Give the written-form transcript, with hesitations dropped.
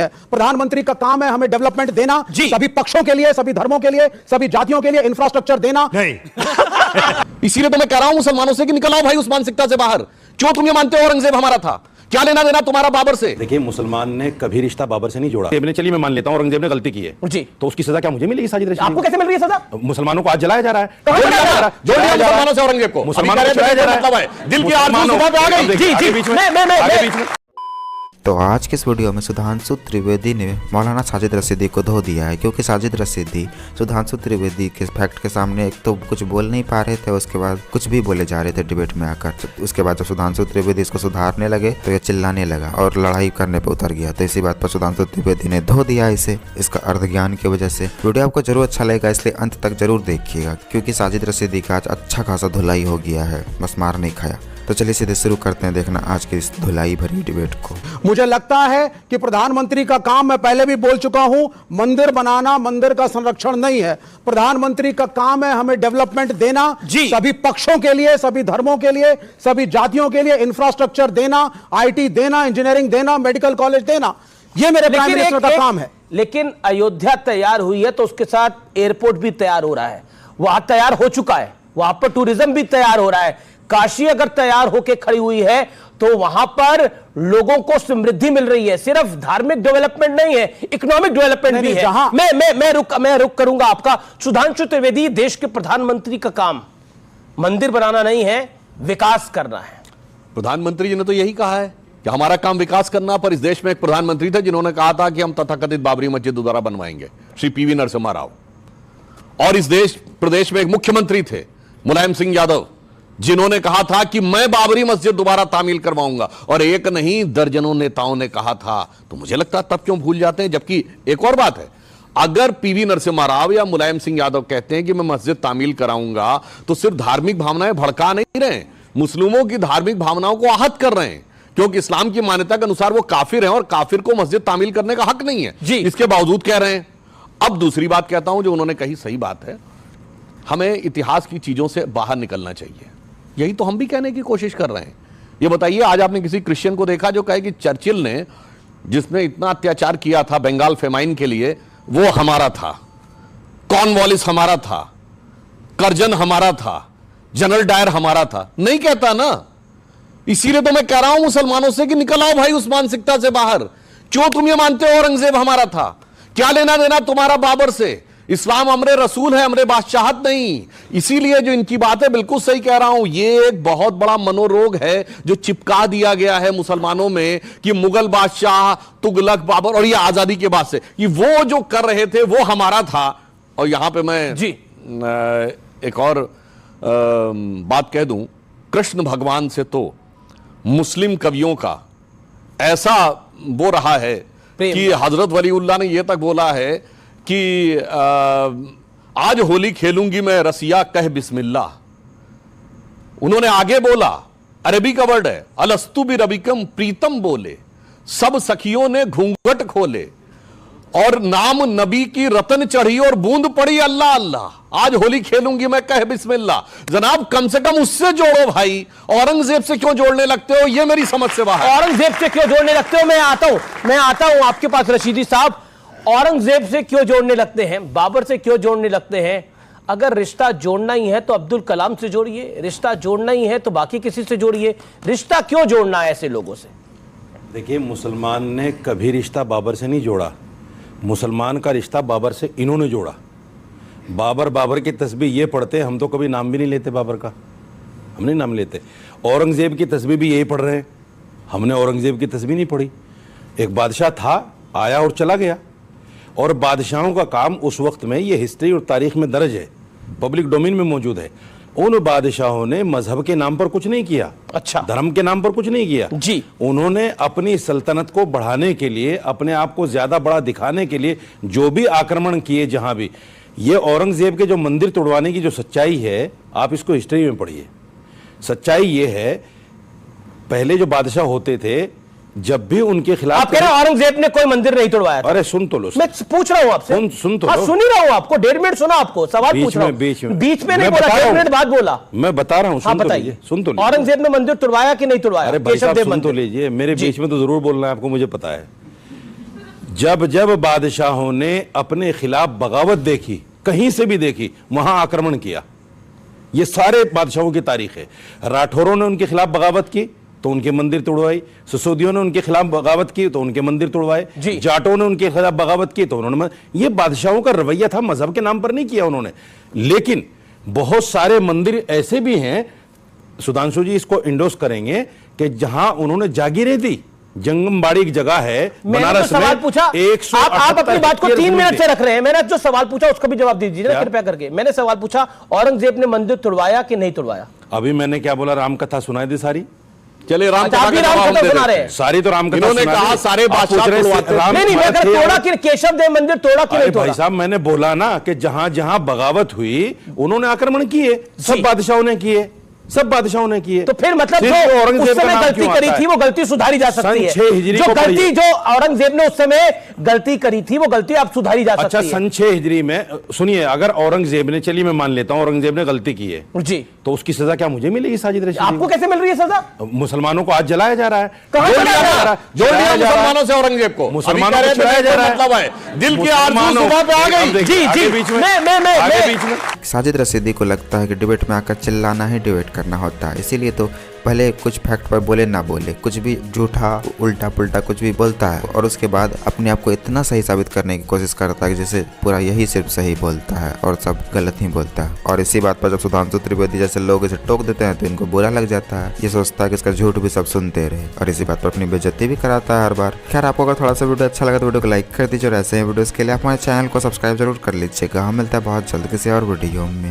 है। प्रधानमंत्री का काम है हमें डेवलपमेंट देना, सभी पक्षों के लिए, सभी धर्मों के लिए, सभी जातियों के लिए इंफ्रास्ट्रक्चर देना। इसीलिए तो मैं कह रहा हूं मुसलमानों से कि निकल आओ भाई उस मानसिकता से बाहर। क्यों तुम ये मानते हो औरंगजेब हमारा था? क्या लेना देना तुम्हारा बाबर से? देखिए, मुसलमान ने कभी रिश्ता बाबर से नहीं जोड़ा। चलिए मैं मान लेता हूं औरंगजेब ने गलती की है जी, तो उसकी सजा क्या मुझे मिलेगी? साजिद रशीदी आपको कैसे मिल रही है सजा? मुसलमानों को आज जलाया जा रहा है, मुसलमानों से औरंगजेब को मुसलमानों को जलाया जा रहा है। दिल की आरज़ू सुबह पे आ गई। जी जी, बीच में तो आज के इस वीडियो में सुधांशु त्रिवेदी ने मौलाना साजिद रशीदी को धो दिया है, क्योंकि साजिद रशीदी सुधांशु त्रिवेदी के फैक्ट के सामने एक तो कुछ बोल नहीं पा रहे थे, उसके बाद कुछ भी बोले जा रहे थे डिबेट में आकर। उसके बाद जब सुधांशु त्रिवेदी इसको सुधारने लगे तो ये चिल्लाने लगा और लड़ाई करने पर उतर गया। तो इसी बात पर सुधांशु त्रिवेदी ने धो दिया इसे, इसका अर्ध ज्ञान की वजह से। वीडियो आपको जरूर अच्छा लगेगा, इसलिए अंत तक जरूर देखिएगा, क्योंकि साजिद रशीदी का आज अच्छा खासा धुलाई हो गया है, बस मार नहीं खाया। तो चलिए सीधे शुरू करते हैं देखना आज की इस धुलाई भरी डिबेट को। मुझे लगता है कि प्रधानमंत्री का काम, मैं पहले भी बोल चुका हूं, मंदिर बनाना, मंदिर का संरक्षण नहीं है। प्रधानमंत्री का काम है हमें डेवलपमेंट देना, सभी पक्षों के लिए, सभी धर्मों के लिए, सभी जातियों के लिए इंफ्रास्ट्रक्चर देना, आईटी देना, इंजीनियरिंग देना, मेडिकल कॉलेज देना। यह मेरे प्राइम मिनिस्टर का काम है। लेकिन अयोध्या तैयार हुई है तो उसके साथ एयरपोर्ट भी तैयार हो रहा है, वहां तैयार हो चुका है, वहां पर टूरिज्म भी तैयार हो रहा है। काशी अगर तैयार होकर खड़ी हुई है तो वहां पर लोगों को समृद्धि मिल रही है। सिर्फ धार्मिक डेवलपमेंट नहीं है, इकोनॉमिक डेवलपमेंट भी है। मैं रुक करूंगा आपका। सुधांशु त्रिवेदी, देश के प्रधानमंत्री का काम मंदिर बनाना नहीं है, विकास करना है। प्रधानमंत्री जी ने तो यही कहा है कि हमारा काम विकास करना, पर इस देश में एक प्रधानमंत्री थे जिन्होंने कहा था कि हम तथाकथित बाबरी मस्जिद दोबारा बनवाएंगे, श्री पीवी नरसिम्हा राव। और इस प्रदेश में एक मुख्यमंत्री थे मुलायम सिंह यादव, जिन्होंने कहा था कि मैं बाबरी मस्जिद दोबारा तामील करवाऊंगा। और एक नहीं, दर्जनों नेताओं ने कहा था। तो मुझे लगता है तब क्यों भूल जाते हैं? जबकि एक और बात है, अगर पीवी नरसिम्हा राव या मुलायम सिंह यादव कहते हैं कि मैं मस्जिद तामील कराऊंगा, तो सिर्फ धार्मिक भावनाएं भड़का नहीं रहे, मुस्लिमों की धार्मिक भावनाओं को आहत कर रहे हैं, क्योंकि इस्लाम की मान्यता के अनुसार वो काफिर हैं और काफिर को मस्जिद तामील करने का हक नहीं है। इसके बावजूद कह रहे हैं। अब दूसरी बात कहता हूं, जो उन्होंने कही सही बात है, हमें इतिहास की चीजों से बाहर निकलना चाहिए। यही तो हम भी कहने की कोशिश कर रहे हैं। ये बताइए, आज आपने किसी क्रिश्चियन को देखा जो कहे कि चर्चिल ने, जिसने इतना अत्याचार किया था बंगाल फेमाइन के लिए, वो हमारा था, कॉर्नवालिस हमारा था, कर्जन हमारा था, जनरल डायर हमारा था? नहीं कहता ना। इसीलिए तो मैं कह रहा हूं मुसलमानों से कि निकल आओ भाई उस मानसिकता से बाहर। क्यों तुम ये मानते हो औरंगजेब हमारा था? क्या लेना देना तुम्हारा बाबर से? इस्लाम हमरे रसूल है, हमरे बादशाहत नहीं। इसीलिए जो इनकी बात है, बिल्कुल सही कह रहा हूं, ये एक बहुत बड़ा मनोरोग है जो चिपका दिया गया है मुसलमानों में कि मुगल बादशाह, तुगलक, बाबर, और ये आजादी के बाद से कि वो जो कर रहे थे वो हमारा था। और यहां पे मैं एक और बात कह दूं, कृष्ण भगवान से तो मुस्लिम कवियों का ऐसा वो रहा है कि हजरत वलीउल्लाह ने यह तक बोला है कि आज होली खेलूंगी मैं रसिया कह बिस्मिल्लाह। उन्होंने आगे बोला, अरबी का वर्ड है, अलस्तु बि रबिकम प्रीतम बोले, सब सखियों ने घूंघट खोले, और नाम नबी की रतन चढ़ी और बूंद पड़ी अल्लाह अल्लाह। आज होली खेलूंगी मैं कह बिस्मिल्लाह। जनाब, कम से कम उससे जोड़ो भाई, औरंगजेब से क्यों जोड़ने लगते हो? ये मेरी समझ से बाहर। औरंगजेब से क्यों जोड़ने लगते हो? मैं आता हूं आपके पास रशीदी साहब। औरंगजेब से क्यों जोड़ने लगते हैं? बाबर से क्यों जोड़ने लगते हैं? अगर रिश्ता जोड़ना ही है तो अब्दुल कलाम से जोड़िए, रिश्ता जोड़ना ही है तो बाकी किसी से जोड़िए। रिश्ता क्यों जोड़ना है ऐसे लोगों से? देखिए, मुसलमान ने कभी रिश्ता बाबर से नहीं जोड़ा। मुसलमान का रिश्ता बाबर से इन्होंने जोड़ा। बाबर की तस्बीह ये पढ़ते, हम तो कभी नाम भी नहीं लेते बाबर का, हम नहीं नाम लेते। औरंगजेब की तस्बीह भी यही पढ़ रहे हैं, हमने औरंगजेब की तस्बीह नहीं पढ़ी। एक बादशाह था, आया और चला गया। और बादशाहों का काम उस वक्त में, ये हिस्ट्री और तारीख में दर्ज है, पब्लिक डोमेन में मौजूद है, उन बादशाहों ने मजहब के नाम पर कुछ नहीं किया, अच्छा, धर्म के नाम पर कुछ नहीं किया जी। उन्होंने अपनी सल्तनत को बढ़ाने के लिए, अपने आप को ज्यादा बड़ा दिखाने के लिए जो भी आक्रमण किए, जहां भी, ये औरंगजेब के जो मंदिर तोड़वाने की जो सच्चाई है, आप इसको हिस्ट्री में पढ़िए। सच्चाई ये है, पहले जो बादशाह होते थे, जब भी उनके खिलाफ, आप कह रहे हैं औरंगजेब ने कोई मंदिर नहीं तोड़वाया था? अरे सुन तो लो, मैं पूछ रहा हूं आपसे, सुन तो लो। सुन ही रहा हूं आपको, 1.5 मिनट सुना आपको, सवाल पूछ रहा हूं। बीच में नहीं बोला, 1.5 मिनट बाद बोला। मैं बता रहा हूं, हाँ बताइए, सुन तो लीजिए। औरंगजेब ने मंदिर तोड़वाया कि नहीं तोड़वाया? अरे भाई साहब, सुन तो लीजिए, मेरे बीच में तो जरूर बोलना है आपको, मुझे पता है। जब जब बादशाहों ने अपने खिलाफ बगावत देखी, कहीं से भी देखी, वहां आक्रमण किया। ये सारे बादशाहों की तारीख है। राठौरों ने उनके खिलाफ बगावत की तो उनके मंदिर तोड़वाई, सिसोदियों ने उनके खिलाफ बगावत की तो उनके मंदिर तोड़वाए, जाटों ने उनके खिलाफ बगावत की तो उन्होंने, ये बादशाहों का रवैया था, मजहब के नाम पर नहीं किया उन्होंने। लेकिन बहुत सारे मंदिर ऐसे भी हैं, सुधांशु जी इसको इंडोर्स करेंगे, कि जहां उन्होंने जागीरें दी। जंगमबाड़ी एक जगह है बनारस में, सवाल पूछा, आप अपनी बात को 3 मिनट से रख रहे हैं। मैंने जो सवाल पूछा उसका भी जवाब दीजिए ना कृपया करके। मैंने सवाल पूछा औरंगजेब ने मंदिर तोड़वाया कि नहीं तोड़वाया? अभी मैंने क्या बोला, राम कथा सुनाई दी सारी। चलिए राम कथा सुना रहे हैं, सारी तो राम कथा इन्होंने कहा सारे बादशाह नहीं, मैं अगर तोड़ा कि केशव देव मंदिर तोड़ा कि नहीं तोड़ा? भाई साहब मैंने बोला ना कि जहां जहां बगावत हुई उन्होंने आक्रमण किए, सब बादशाहों ने किए, सब बादशाहों ने किए। तो फिर मतलब जो उस समय गलती करी थी वो गलती सुधारी जा सकती है। जो गलती जो औरंगजेब ने उस समय गलती करी थी वो गलती आप सुधारी जा सकती है। अच्छा, सन 6 हिजरी में सुनिए, अगर औरंगजेब ने, चलिए मैं मान लेता हूं औरंगजेब ने गलती की है जी, तो उसकी सजा क्या मुझे मिलेगी? साजिद रशीदी आपको कैसे मिल रही है सजा? मुसलमानों को आज जलाया जा रहा है। कहां जलाया जा रहा है? जोड़ दिया मुसलमानों से औरंगजेब को, मुसलमानों को जलाया जा रहा है। मतलब है दिल की आरज़ू सुबह पे आ गई। जी जी, बीच में साजिद रशीदी को लगता है कि डिबेट में आकर चिल्लाना ही डिबेट करना होता है, इसीलिए तो पहले कुछ फैक्ट पर बोले ना बोले, कुछ भी झूठा उल्टा पुल्टा कुछ भी बोलता है और उसके बाद अपने आप को इतना सही साबित करने की कोशिश करता है कि जैसे पूरा यही सिर्फ सही बोलता है और सब गलत ही बोलता है। और इसी बात पर जब सुधांशु त्रिवेदी जैसे लोग इसे टोक देते हैं तो इनको बुरा लग जाता है। ये सोचता है कि इसका झूठ भी सब सुनते रहे और इसी बात पर अपनी बेइज्जती भी कराता है हर बार। खैर, आपको अगर थोड़ा सा वीडियो अच्छा लगा तो वीडियो को लाइक कर दीजिए और ऐसे ही वीडियोस के लिए आप हमारे चैनल को सब्सक्राइब जरूर कर लीजिएगा। हम मिलता है बहुत जल्द किसी और वीडियो में।